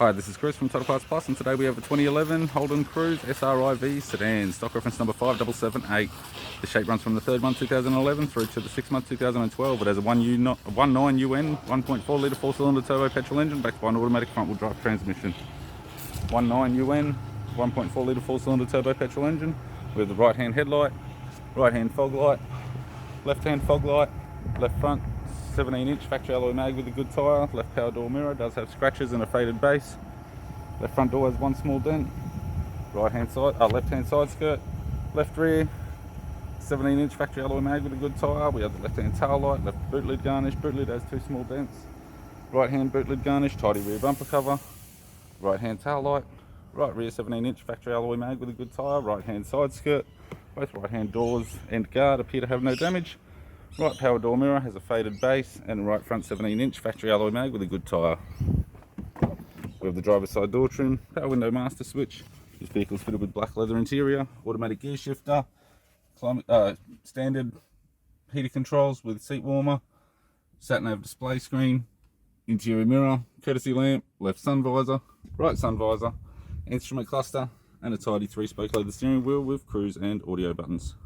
Hi, this is Chris from Total Parts Plus, and today we have a 2011 Holden Cruze SRi-V sedan, stock reference number 5778. The shape runs from the 3rd month 2011 through to the 6th month 2012. It has a 1.9 UN 1.4 litre 4-cylinder turbo petrol engine backed by an automatic front-wheel drive transmission. 1.9 UN 1.4 litre 4-cylinder turbo petrol engine with the right-hand headlight, right-hand fog light, left-hand fog light, left front 17-inch factory alloy mag with a good tyre. Left power door mirror does have scratches and a faded base. Left front door has one small dent. Left-hand side skirt. Left rear 17-inch factory alloy mag with a good tyre. We have the left-hand tail light. Left boot lid garnish. Boot lid has 2 small dents. Right-hand boot lid garnish. Tidy rear bumper cover. Right-hand tail light. Right rear 17-inch factory alloy mag with a good tyre. Right-hand side skirt. Both right-hand doors and guard appear to have no damage. Right power door mirror has a faded base, and right front 17-inch factory alloy mag with a good tyre. We have the driver's side door trim, power window master switch. This vehicle is fitted with black leather interior, automatic gear shifter, standard heater controls with seat warmer, sat nav display screen, interior mirror, courtesy lamp, left sun visor, right sun visor, instrument cluster, and a tidy 3-spoke leather steering wheel with cruise and audio buttons.